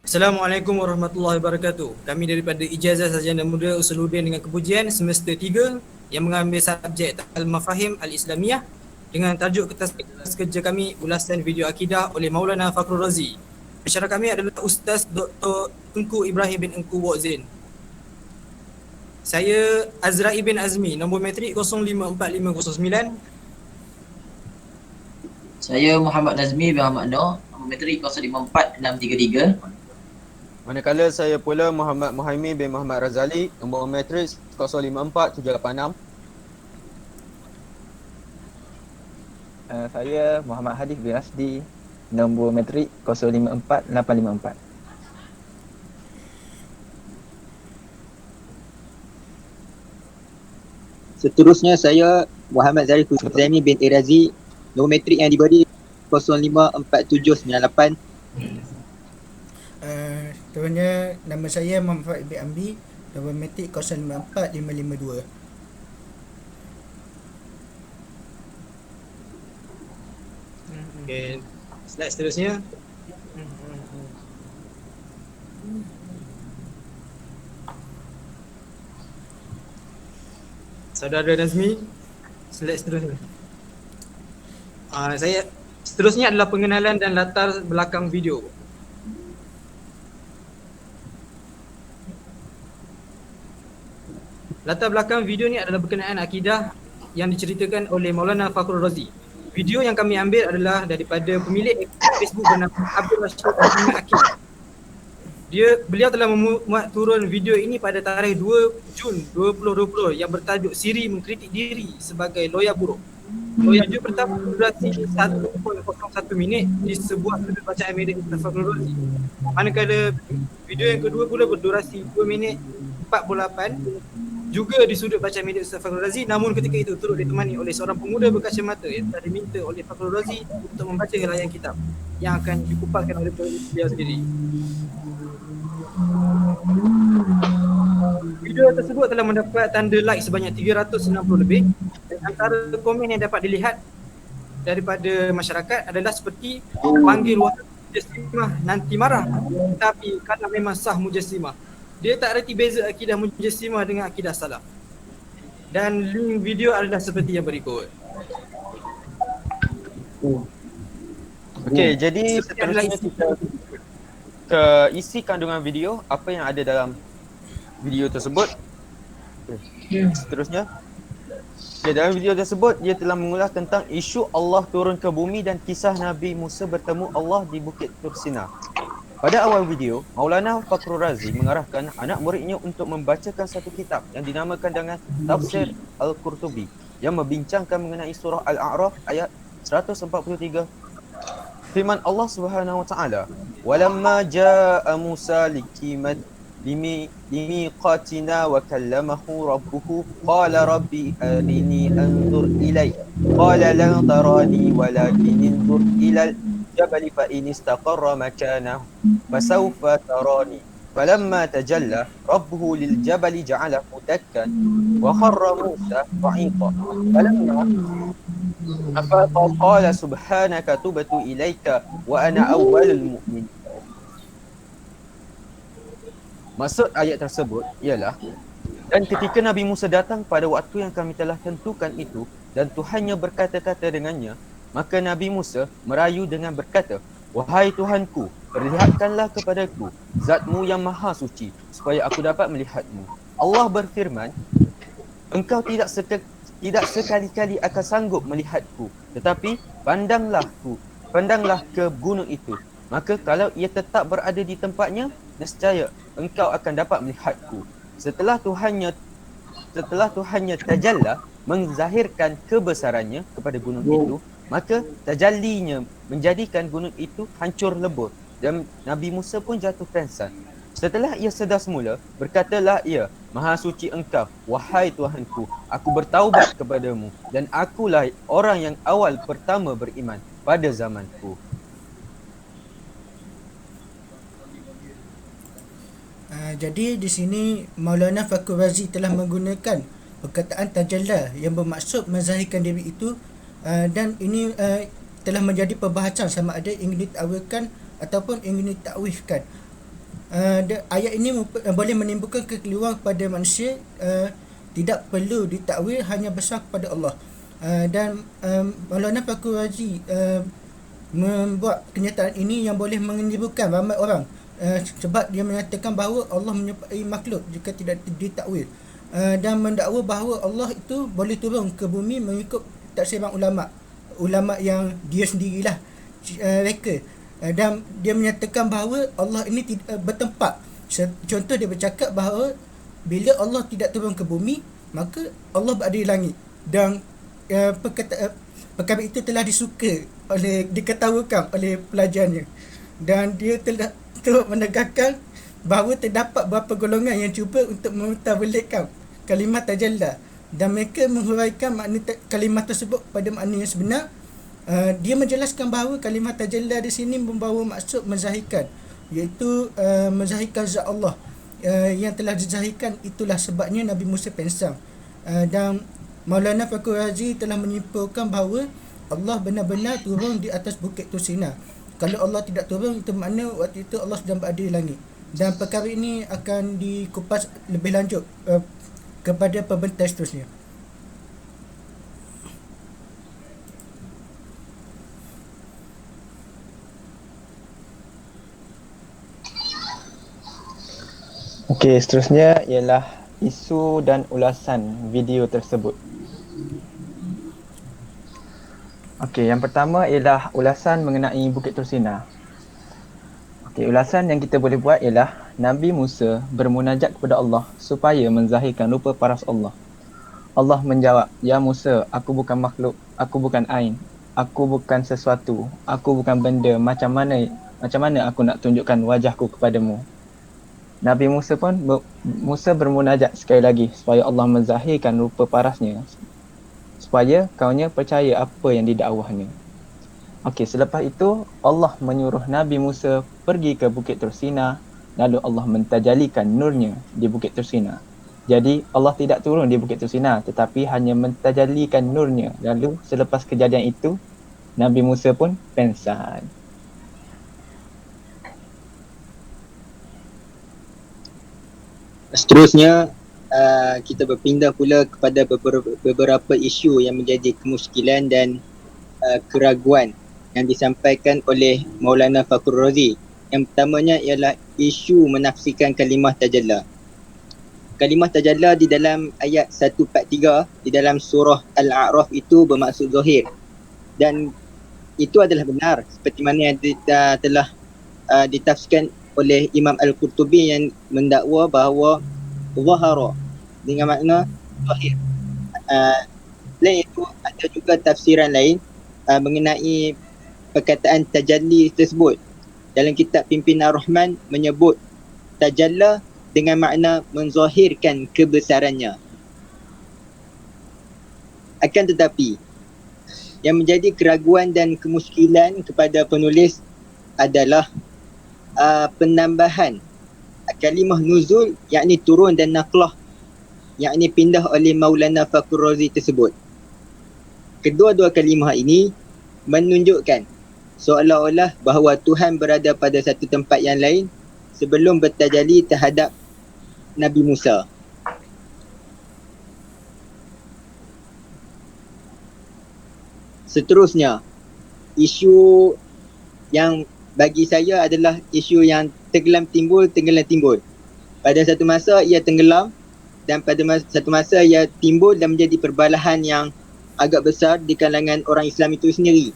Assalamualaikum warahmatullahi wabarakatuh. Kami daripada Ijazah Sarjana Muda Usuluddin dengan Kepujian semester 3 yang mengambil subjek Al-Mafahim Al-Islamiyah dengan tajuk kertas kerja kami ulasan video akidah oleh Maulana Fakhrul Razi. Pensyarah kami adalah Ustaz Dr. Tengku Ibrahim bin Engku Wokzin. Saya Azra'i bin Azmi, nombor metrik 054509. Saya Muhammad Nazmi bin Ahmad Noor, nombor metrik 054633. Manakala saya pula Muhammad Muhaimin bin Muhammad Razali, nombor matriks 054786. Saya Muhammad Hadif bin Rasdi, nombor metrik 054854. Seterusnya saya Muhammad Zarif Huzaimi bin Irazi, nombor metrik yang diberi 054798. Seterusnya nama saya Muhammad bin Ambi, nombor metrik 054552. Okay. Slide seterusnya. Saudara Nazmi, slide seterusnya. Seterusnya adalah pengenalan dan latar belakang video. Latar belakang video ni adalah berkenaan akidah yang diceritakan oleh Maulana Fakhrul Razi. Video yang kami ambil adalah daripada pemilik Facebook bernama Abdul Rashid Muhammad Akil. Beliau telah memuat turun video ini pada tarikh 2 Jun 2020 yang bertajuk Siri Mengkritik Diri sebagai Loya Buruk. Video pertama berdurasi 1.01 minit di sebuah sudut bacaan milik Ustaz Fakhrul Razi. Manakala video yang kedua pula berdurasi 2 minit 48 juga di sudut bacaan milik Ustaz Fakhrul Razi, namun ketika itu turut ditemani oleh seorang pemuda berkacamata yang telah diminta oleh Fakhrul Razi untuk membaca helayan kitab yang akan dikupaskan oleh beliau sendiri. Video tersebut telah mendapat tanda like sebanyak 360 lebih dan antara komen yang dapat dilihat daripada masyarakat adalah seperti panggil wahai mujassimah nanti marah, tapi kalau memang sah mujassimah, dia tak reti beza akidah mujassimah dengan akidah salaf. Dan link video adalah seperti yang berikut. Okey, jadi seterusnya kita ke isi kandungan video, apa yang ada dalam video tersebut. Seterusnya, dalam video tersebut dia telah mengulas tentang isu Allah turun ke bumi dan kisah Nabi Musa bertemu Allah di Bukit Tur Sina. Pada awal video, Maulana Fakhrul Razi mengarahkan anak muridnya untuk membacakan satu kitab yang dinamakan dengan Tafsir Al-Qurtubi yang membincangkan mengenai surah Al-A'raf ayat 143. Firman Allah Subhanahu wa taala, "Walamma jaa'a Musa limiqatina wa kallamahu rabbuhu qala rabbi arini anzur ilayk qala lan tarani walakin anzur ilal jabali fa in istaqarra makanahu fasawfa tarani falamma tajalla rabbuhu lil jabali ja'alahu dakkan wa kharra Musa dha'ifa falamma afaqa qala subhanaka tubtu ilaika wa ana awwalul mu'min." Maksud ayat tersebut ialah, dan ketika Nabi Musa datang pada waktu yang kami telah tentukan itu dan Tuhannya berkata-kata dengannya, maka Nabi Musa merayu dengan berkata, "Wahai Tuhanku, perlihatkanlah kepadaku Zatmu yang maha suci supaya aku dapat melihatmu." Allah berfirman, "Engkau tidak sekali-kali akan sanggup melihatku, tetapi pandanglah ke gunung itu. Maka kalau ia tetap berada di tempatnya, nescaya engkau akan dapat melihatku." Setelah Tuhannya tajalla menzahirkan kebesarannya kepada gunung itu, maka tajallinya menjadikan gunung itu hancur lebur dan Nabi Musa pun jatuh pingsan. Setelah ia sedar semula, berkatalah ia, "Maha suci engkau, wahai Tuhanku, aku bertaubat kepadamu dan akulah orang yang awal pertama beriman pada zamanku." Jadi di sini Maulana Fakhrul Razi telah menggunakan perkataan tajalla yang bermaksud menzahirkan diri itu, dan ini telah menjadi perbahasan sama ada ingin ditakwilkan ataupun ingin ditakwifkan. ayat ini boleh menimbulkan kekeliruan kepada manusia. Tidak perlu ditakwil, hanya besar kepada Allah. Dan Maulana Fakhrul Razi membuat kenyataan ini yang boleh menimbulkan ramai orang, sebab dia menyatakan bahawa Allah menyerupai makhluk jika tidak ditakwil, dan mendakwa bahawa Allah itu boleh turun ke bumi mengikut taksiran ulama yang dia sendirilah reka. Dan dia menyatakan bahawa Allah ini tidak bertempat. Contoh, dia bercakap bahawa bila Allah tidak turun ke bumi, maka Allah berada di langit. Dan perkara itu telah diketawakan oleh pelajarnya. Dan dia telah menegakkan bahawa terdapat beberapa golongan yang cuba untuk mentawilkan kalimah tajalla, dan mereka menghuraikan makna kalimah tersebut pada makna yang sebenar. Dia menjelaskan bahawa kalimah tajalla di sini membawa maksud menzahirkan, iaitu menzahirkan zat Allah yang telah dizahirkan. Itulah sebabnya Nabi Musa pensang. Dan Maulana Fakhrul Razi telah menyimpulkan bahawa Allah benar-benar turun di atas bukit Tursina. Kalau Allah tidak turun, itu makna waktu itu Allah sedang berada di langit. Dan perkara ini akan dikupas lebih lanjut kepada pembentang seterusnya. Okey, seterusnya ialah isu dan ulasan video tersebut. Okey, yang pertama ialah ulasan mengenai Bukit Tursina. Okey, ulasan yang kita boleh buat ialah Nabi Musa bermunajat kepada Allah supaya menzahirkan rupa paras Allah. Allah menjawab, "Ya Musa, aku bukan makhluk, aku bukan ain, aku bukan sesuatu, aku bukan benda, macam mana aku nak tunjukkan wajahku kepadamu?" Nabi Musa bermunajat sekali lagi supaya Allah menzahirkan rupa parasnya, supaya kaunya percaya apa yang didakwahnya. Okey, selepas itu Allah menyuruh Nabi Musa pergi ke Bukit Tursina, lalu Allah mentajalikan nurnya di Bukit Tursina. Jadi Allah tidak turun di Bukit Tursina, tetapi hanya mentajalikan nurnya. Lalu selepas kejadian itu, Nabi Musa pun pengsan. Seterusnya kita berpindah pula kepada beberapa isu yang menjadi kemusykilan dan keraguan yang disampaikan oleh Maulana Fakhrul Razi. Yang pertamanya ialah isu menafsirkan kalimah tajalla. Kalimah tajalla di dalam ayat 143 di dalam surah Al-A'raf itu bermaksud zahir, dan itu adalah benar seperti mana yang telah ditafsirkan oleh Imam Al-Qurtubi yang mendakwa bahawa zahara dengan makna zahir. Selain itu ada juga tafsiran lain mengenai perkataan tajalli tersebut. Dalam kitab Pimpinan Rahman menyebut tajalla dengan makna menzahirkan kebesarannya. Akan tetapi yang menjadi keraguan dan kemusykilan kepada penulis adalah penambahan kalimah nuzul, yakni turun, dan naqlah, yakni pindah oleh Maulana Fakhrul Razi tersebut. Kedua-dua kalimah ini menunjukkan seolah-olah bahawa Tuhan berada pada satu tempat yang lain sebelum bertajalli terhadap Nabi Musa. Seterusnya, isu yang bagi saya adalah isu yang tenggelam timbul. Pada satu masa ia tenggelam, dan pada satu masa ia timbul dan menjadi perbalahan yang agak besar di kalangan orang Islam itu sendiri,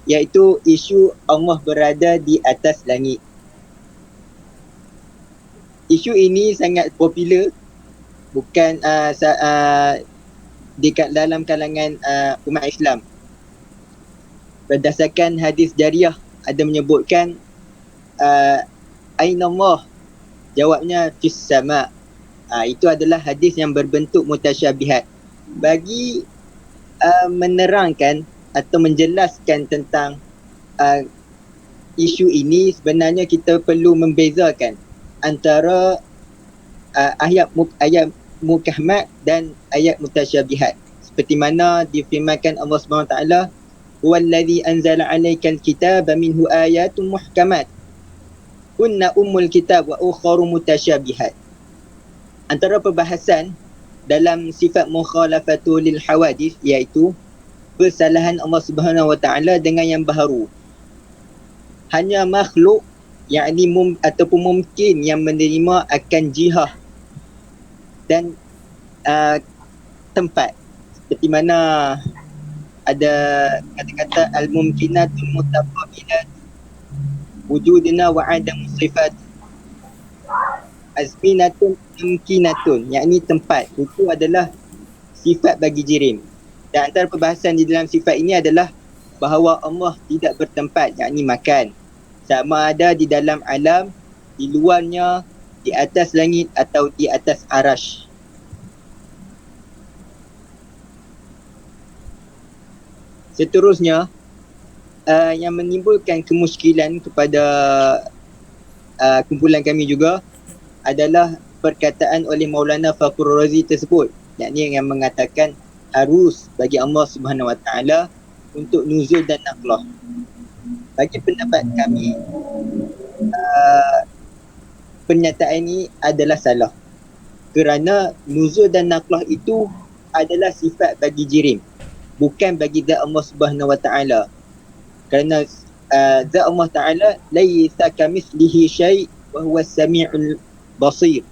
iaitu isu Allah berada di atas langit. Isu ini sangat popular, bukan di dalam kalangan umat Islam. Berdasarkan hadis Jariyah ada menyebutkan Aina Allah, jawabnya fis sama. Itu adalah hadis yang berbentuk mutasyabihat. Bagi menerangkan atau menjelaskan tentang isu ini, sebenarnya kita perlu membezakan antara ayat muhkamat dan ayat mutasyabihat. Seperti mana difirmankan Allah SWT, "Huwallazi anzala 'alaikal kitaba minhu ayatun muhkamat." kunna ummul kitab wa ukharu mutasyabihat. Antara perbahasan dalam sifat mukhalafatu lil hawadith iaitu persalahan Allah Subhanahu wa taala dengan yang baharu. Hanya makhluk yakni ataupun mungkin yang menerima akan jihah dan tempat, seperti mana ada kata-kata al-mumkinatul mutaqabilat wujudina wa adam sifat azminatun mumkinatun, yakni tempat itu adalah sifat bagi jirim. Dan antara perbahasan di dalam sifat ini adalah bahawa Allah tidak bertempat, yakni makan, sama ada di dalam alam, di luarnya, di atas langit atau di atas arash. Seterusnya, yang menimbulkan kemusykilan kepada kumpulan kami juga adalah perkataan oleh Maulana Fakhrul Razi tersebut, yakni yang mengatakan harus bagi Allah Subhanahu Wa Taala untuk nuzul dan naqlah. Bagi pendapat kami, pernyataan ini adalah salah, kerana nuzul dan naqlah itu adalah sifat bagi jirim, bukan bagi zat Allah Subhanahu Wa Taala. Kerana zat Allah Taala laisa kamitslihi syai' wa huwa as-sami'ul basir.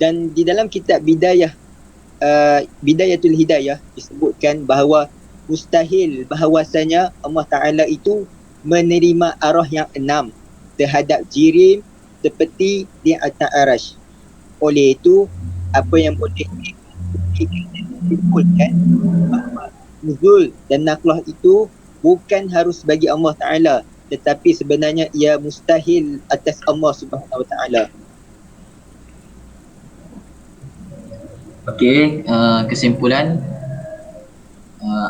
Dan di dalam kitab Bidayatul Hidayah disebutkan bahawa mustahil bahawasanya Allah Taala itu menerima arwah yang 6 terhadap jirim seperti di atas arash. Oleh itu, apa yang boleh disimpulkan bahawa nuzul dan naqlah itu bukan harus bagi Allah Ta'ala, tetapi sebenarnya ia mustahil atas Allah Subhanahu Wa Ta'ala. Okey, kesimpulan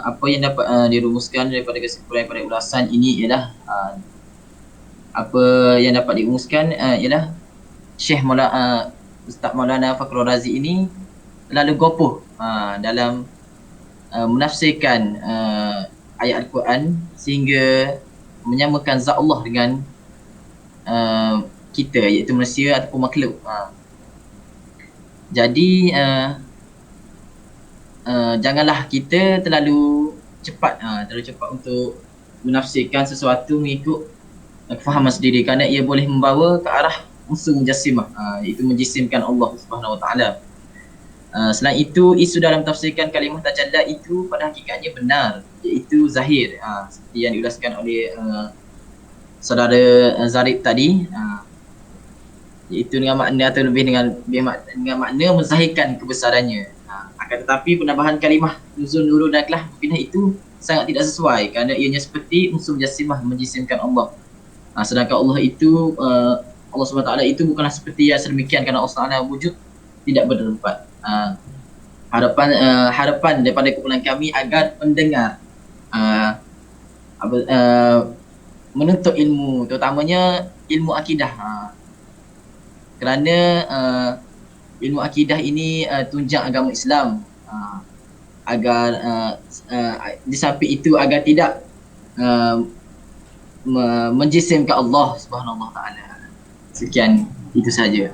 apa yang dapat dirumuskan daripada kesimpulan pada ulasan ini ialah apa yang dapat dirumuskan ialah Syekh Ustaz Maulana Fakhrul Razi ini terlalu gopoh dalam menafsirkan ayat Al-Quran sehingga menyamakan zat Allah dengan kita, iaitu manusia ataupun makhluk. Jadi janganlah kita terlalu cepat untuk menafsirkan sesuatu mengikut kefahaman sendiri, kerana ia boleh membawa ke arah musuh mujassimah, iaitu menjisimkan Allah Subhanahu Wa Taala. Selain itu, isu dalam tafsirkan kalimah tajalla itu pada hakikatnya benar, iaitu zahir, seperti yang diulaskan oleh saudara Zarib tadi, iaitu dengan makna atau lebih dengan makna menzahirkan kebesarannya. Akan tetapi penambahan kalimah nuzul, nurul dan naqlah pindah itu sangat tidak sesuai, kerana ianya seperti unsur mujassimah, menjisimkan Allah. Sedangkan Allah itu Allah SWT itu bukanlah seperti yang sedemikian, kerana Allah SWT wujud tidak bertempat. Harapan daripada kumpulan kami agar pendengar menuntut ilmu, terutamanya ilmu akidah, kerana ilmu akidah ini tunjang agama Islam, agar di samping itu agar tidak menjisimkan Allah Subhanahu Wa Taala. Sekian, itu saja.